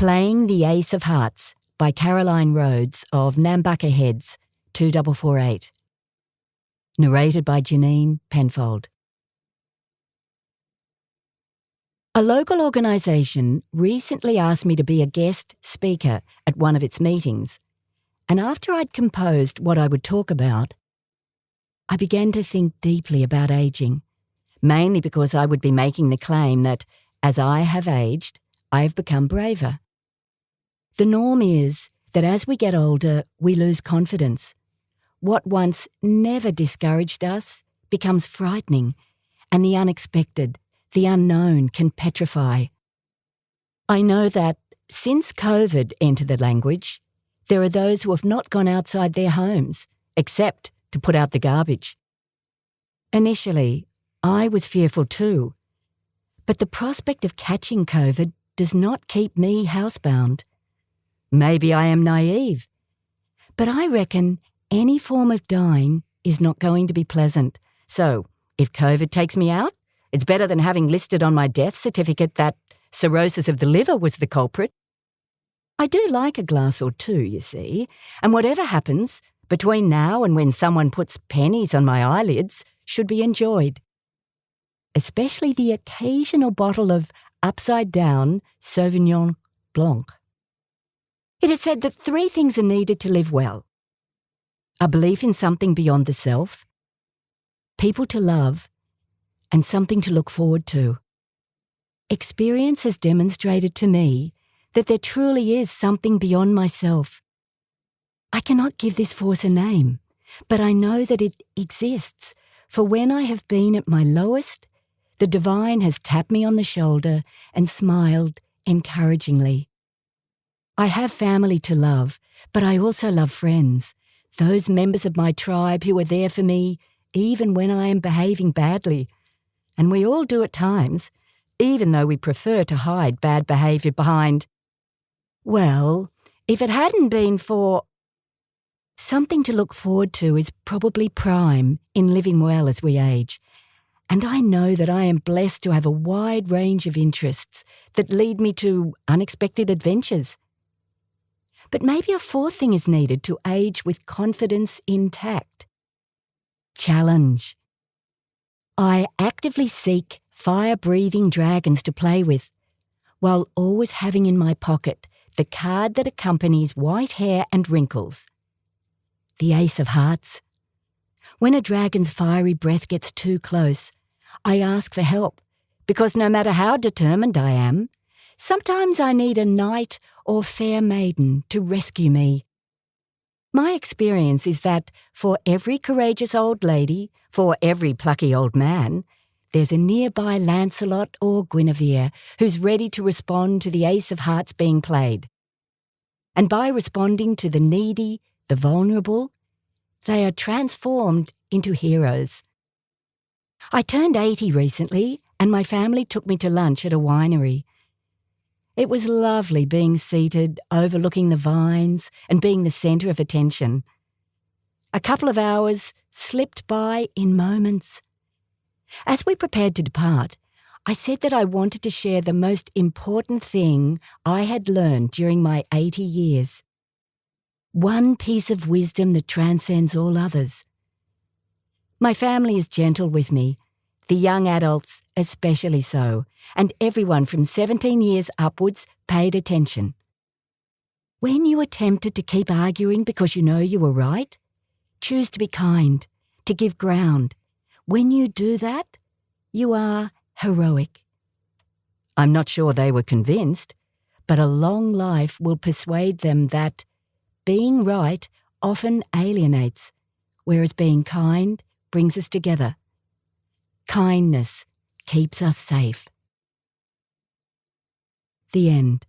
Playing the Ace of Hearts by Carrolline Rhodes of Nambucca Heads, 2448. Narrated by Janine Penfold. A local organisation recently asked me to be a guest speaker at one of its meetings, and after I'd composed what I would talk about, I began to think deeply about ageing, mainly because I would be making the claim that, as I have aged, I have become braver. The norm is that as we get older, we lose confidence. What once never discouraged us becomes frightening, and the unexpected, the unknown can petrify. I know that since COVID entered the language, there are those who have not gone outside their homes, except to put out the garbage. Initially, I was fearful too, but the prospect of catching COVID does not keep me housebound. Maybe I am naive, but I reckon any form of dying is not going to be pleasant. So, if COVID takes me out, it's better than having listed on my death certificate that cirrhosis of the liver was the culprit. I do like a glass or two, you see, and whatever happens between now and when someone puts pennies on my eyelids should be enjoyed. Especially the occasional bottle of upside-down Sauvignon Blanc. It is said that 3 things are needed to live well: a belief in something beyond the self, people to love, and something to look forward to. Experience has demonstrated to me that there truly is something beyond myself. I cannot give this force a name, but I know that it exists, for when I have been at my lowest, the divine has tapped me on the shoulder and smiled encouragingly. I have family to love, but I also love friends, those members of my tribe who are there for me even when I am behaving badly. And we all do at times, even though we prefer to hide bad behaviour behind, well, if it hadn't been for... Something to look forward to is probably prime in living well as we age, and I know that I am blessed to have a wide range of interests that lead me to unexpected adventures. But maybe a 4th thing is needed to age with confidence intact. Challenge. I actively seek fire-breathing dragons to play with, while always having in my pocket the card that accompanies white hair and wrinkles. The Ace of Hearts. When a dragon's fiery breath gets too close, I ask for help, because no matter how determined I am, sometimes I need a knight or fair maiden to rescue me. My experience is that for every courageous old lady, for every plucky old man, there's a nearby Lancelot or Guinevere who's ready to respond to the Ace of Hearts being played. And by responding to the needy, the vulnerable, they are transformed into heroes. I turned 80 recently, and my family took me to lunch at a winery. It was lovely being seated, overlooking the vines and being the centre of attention. A couple of hours slipped by in moments. As we prepared to depart, I said that I wanted to share the most important thing I had learned during my 80 years. One piece of wisdom that transcends all others. My family is gentle with me, the young adults especially so, and everyone from 17 years upwards paid attention. When you are tempted to keep arguing because you know you were right, choose to be kind, to give ground. When you do that, you are heroic. I'm not sure they were convinced, but a long life will persuade them that being right often alienates, whereas being kind brings us together. Kindness keeps us safe. The end.